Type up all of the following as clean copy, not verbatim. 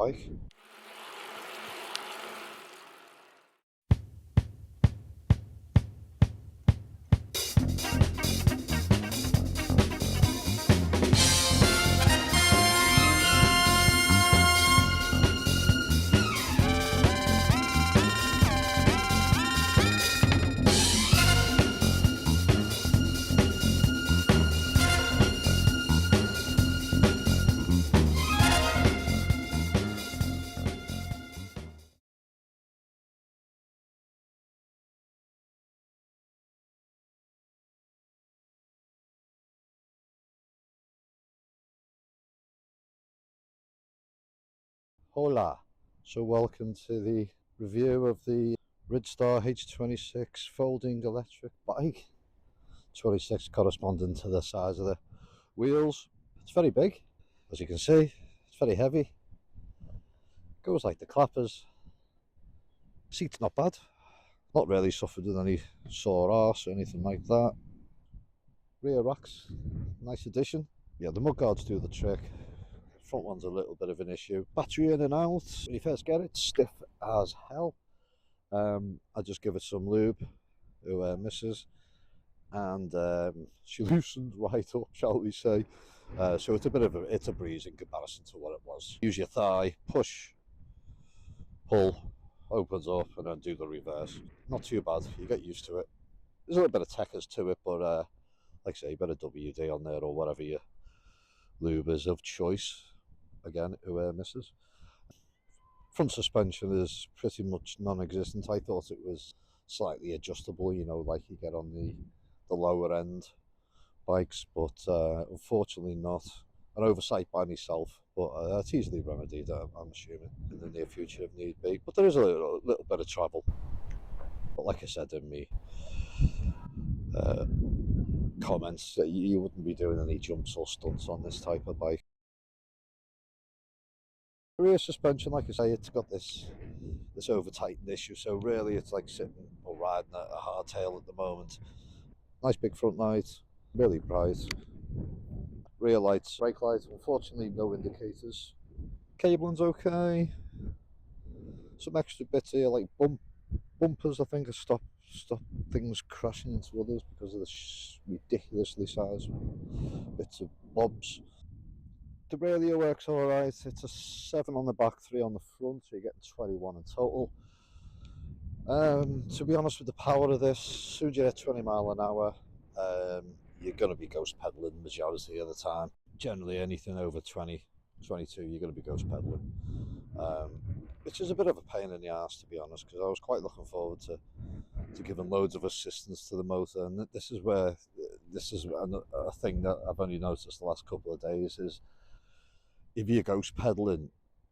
bike. Hola, so welcome to the review of the Ridstar H26 folding electric bike. 26 corresponding to the size of the wheels. It's very big, as you can see. It's very heavy. Goes like the clappers. Seat's not bad. Not really suffered with any sore arse or anything like that. Rear racks, nice addition. Yeah, the mudguards do the trick. Front one's a little bit of an issue. Battery in and out. When you first get it, stiff as hell. I just give it some lube, who misses, and she loosened right up, shall we say. So it's a breeze in comparison to what it was. Use your thigh, push, pull, opens up, and then do the reverse. Not too bad. You get used to it. There's a little bit of techers to it, but like I say, you better WD on there or whatever your lube is of choice. Again, who misses. Front suspension is pretty much non-existent. I thought it was slightly adjustable, you know, like you get on the lower end bikes, but unfortunately not. An oversight by myself, but it's easily remedied, I'm assuming, in the near future if need be. But there is a little bit of travel. But like I said in me comments, you wouldn't be doing any jumps or stunts on this type of bike. Rear suspension, like I say, it's got this over tightened issue, so really it's like sitting or riding a hardtail at the moment. Nice big front light, really bright. Rear lights, brake lights, unfortunately no indicators. Cabling's okay. Some extra bits here like bumpers, I think, have stop things crashing into others because of the ridiculously sized bits of bobs. The radio works alright. It's a 7 on the back, 3 on the front, so you're getting 21 in total. To be honest with the power of this, as soon as you hit 20 mile an hour, you're going to be ghost pedaling the majority of the time. Generally anything over 20, 22, you're going to be ghost pedaling. Which is a bit of a pain in the arse, to be honest, because I was quite looking forward to giving loads of assistance to the motor, and this is a thing that I've only noticed the last couple of days is if you're ghost pedaling,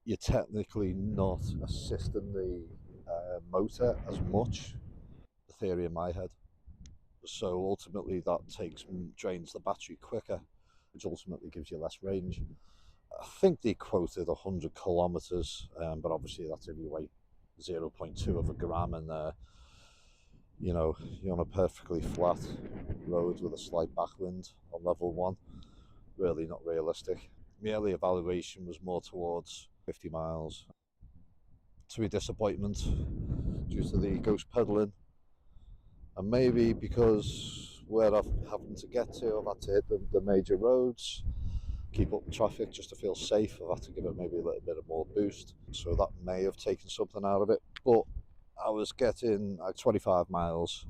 you're technically not assisting the motor as much. The theory in my head. So ultimately, that drains the battery quicker, which ultimately gives you less range. I think they quoted 100 kilometers, but obviously that's if you weigh 0.2 of a gram in there. You know, you're on a perfectly flat road with a slight backwind on level 1. Really not realistic. My early evaluation was more towards 50 miles. To my disappointment, due to the ghost pedaling, and maybe because where I've having to get to, I've had to hit the major roads, keep up the traffic just to feel safe. I've had to give it maybe a little bit of more boost, so that may have taken something out of it. But I was getting 25 miles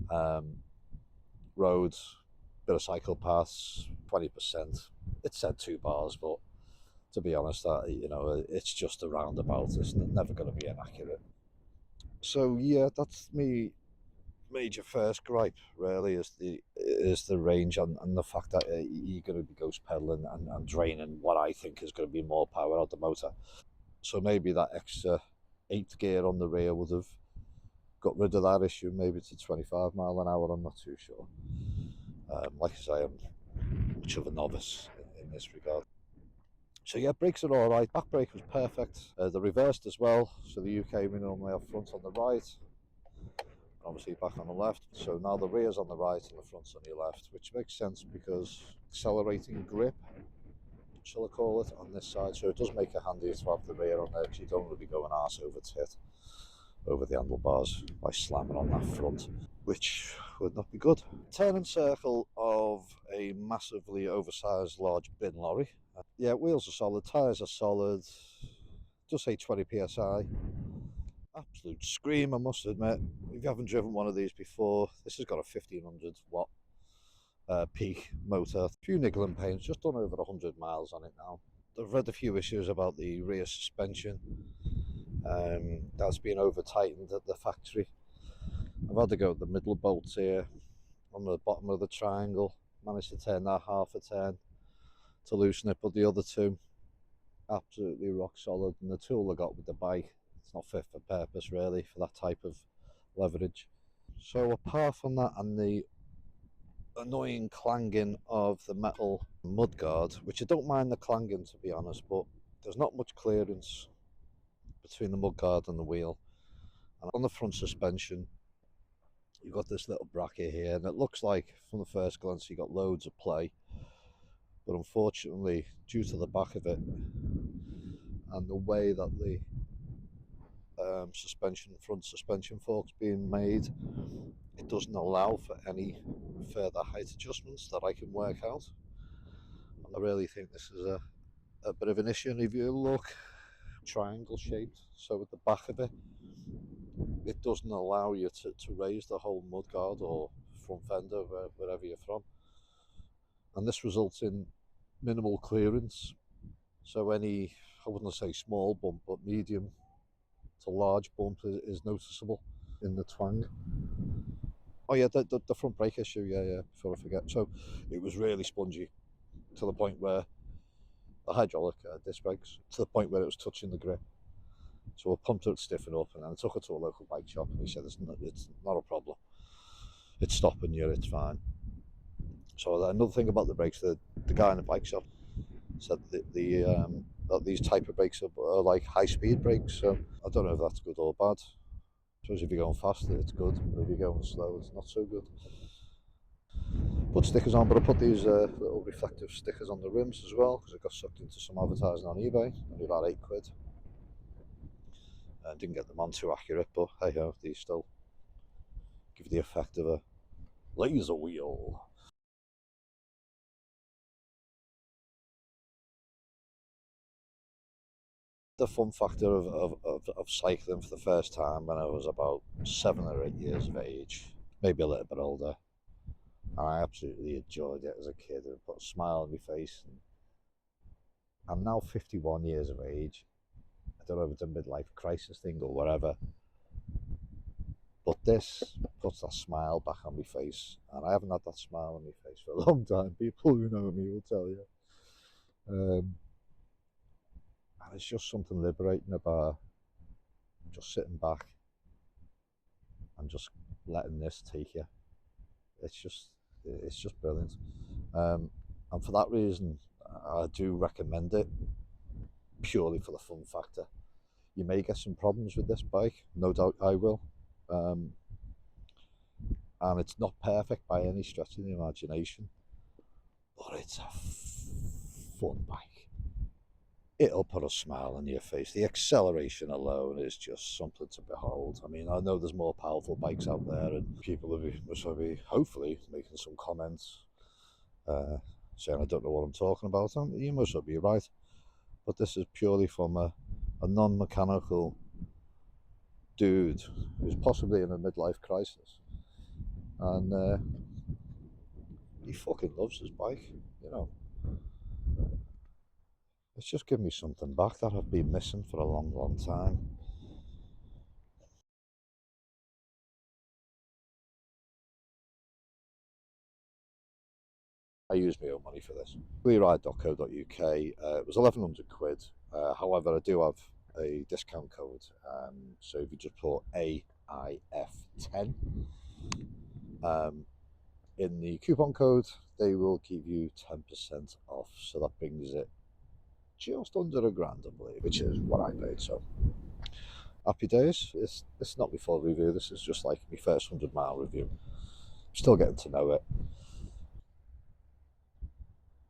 roads, bit of cycle paths, 20%. It said 2 bars, but to be honest, it's just a roundabout. It's never going to be inaccurate. So yeah, that's me major first gripe really is the range and the fact that you're going to be ghost pedaling and draining what I think is going to be more power out the motor. So maybe that extra 8th gear on the rear would have got rid of that issue, maybe to 25 mile an hour. I'm not too sure. Like I say, I'm much of a novice in this regard. So yeah, brakes are all right. Back brake was perfect. The reversed as well, so the UK we normally have front on the right, obviously back on the left. So now the rear's on the right and the front's on your left, which makes sense because accelerating grip shall I call it, on this side, so it does make it handy to have the rear on there, because you don't want to be going arse over tit over the handlebars by slamming on that front, which would not be good. Turning circle of a massively oversized large bin lorry. Yeah, wheels are solid, tyres are solid, does say 20 psi. Absolute scream, I must admit. If you haven't driven one of these before, this has got a 1500 watt peak motor. A few niggling pains, just done over 100 miles on it now. I've read a few issues about the rear suspension. That's been over tightened at the factory. I've had to go at the middle bolts here on the bottom of the triangle. Managed to turn that half a turn to loosen it, but the other two absolutely rock solid. And the tool I got with the bike, it's not fit for purpose really for that type of leverage. So apart from that and the annoying clanging of the metal mudguard, which I don't mind the clanging to be honest, but there's not much clearance between the mudguard and the wheel. And on the front suspension, you've got this little bracket here, and it looks like from the first glance you've got loads of play, but unfortunately, due to the back of it and the way that the front suspension fork's being made, it doesn't allow for any further height adjustments that I can work out. And I really think this is a bit of an issue. And if you look, triangle shaped, so at the back of it, it doesn't allow you to raise the whole mudguard or front fender, wherever you're from. And this results in minimal clearance. So any, I wouldn't say small bump, but medium to large bump is noticeable in the twang. Oh yeah, the front brake issue, yeah, before I forget. So it was really spongy to the point where the hydraulic disc brakes, to the point where it was touching the grip. So I pumped it to stiffen up, and then I took it to a local bike shop, and he said it's not a problem. It's stopping you, it's fine. So another thing about the brakes, the guy in the bike shop said that these type of brakes are like high-speed brakes. So I don't know if that's good or bad. I suppose if you're going faster, it's good, but if you're going slow, it's not so good. Put stickers on, but I put these little reflective stickers on the rims as well, because I got sucked into some advertising on eBay, only about £8. Didn't get them on too accurate, but hey ho, these still give the effect of a laser wheel. The fun factor of cycling for the first time when I was about 7 or 8 years of age, maybe a little bit older, and I absolutely enjoyed it as a kid. It put a smile on my face. And I'm now 51 years of age. I don't know if it's a midlife crisis thing or whatever, but this puts that smile back on my face, and I haven't had that smile on my face for a long time. People who know me will tell you. And it's just something liberating about just sitting back and just letting this take you. It's just brilliant. And for that reason, I do recommend it, purely for the fun factor. You may get some problems with this bike, no doubt I will. And it's not perfect by any stretch of the imagination, but it's a fun bike. It'll put a smile on your face. The acceleration alone is just something to behold. I mean, I know there's more powerful bikes out there, and people will be hopefully making some comments saying I don't know what I'm talking about. And you must be right, but this is purely from a non-mechanical dude who's possibly in a midlife crisis, and he fucking loves his bike, you know. It's just given me something back that I've been missing for a long time. I use my own money for this. Wheelride.co.uk. It was £1,100. However, I do have a discount code. So if you just put AIF10 in the coupon code, they will give you 10% off. So that brings it just under £1,000, I believe, which is what I paid. So happy days. It's not my full review. This is just like my first 100-mile review. Still getting to know it.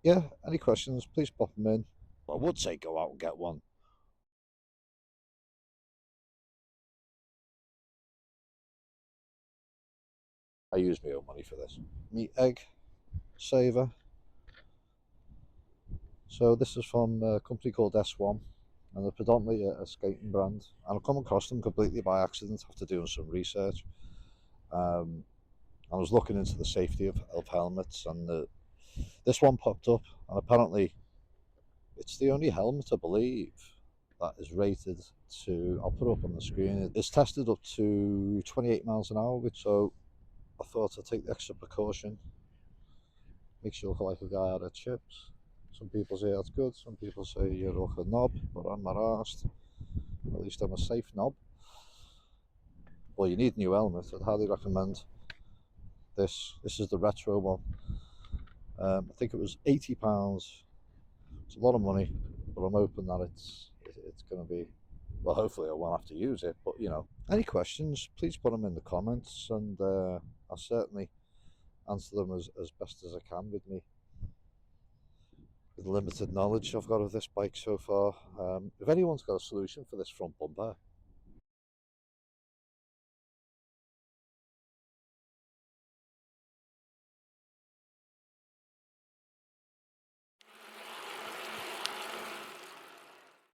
Yeah, any questions, please pop them in. I would say go out and get one. I use my own money for this. Meat egg saver. So this is from a company called S1, and they're predominantly a skating brand. And I've come across them completely by accident after doing some research. Um, I was looking into the safety of helmets, and this one popped up, and apparently it's the only helmet I believe that is rated to. I'll put it up on the screen. It's tested up to 28 miles an hour, which so I thought I'd take the extra precaution. Makes you look like a guy out of chips. Some people say that's good. Some people say you look a knob, but I'm not arsed. At least I'm a safe knob. Well, you need a new helmet. I'd highly recommend this. This is the retro one. I think it was £80. It's a lot of money, but I'm hoping that it's going to be. Well, hopefully I won't have to use it. But any questions, please put them in the comments, and I'll certainly answer them as best as I can with the limited knowledge I've got of this bike so far. If anyone's got a solution for this front bumper,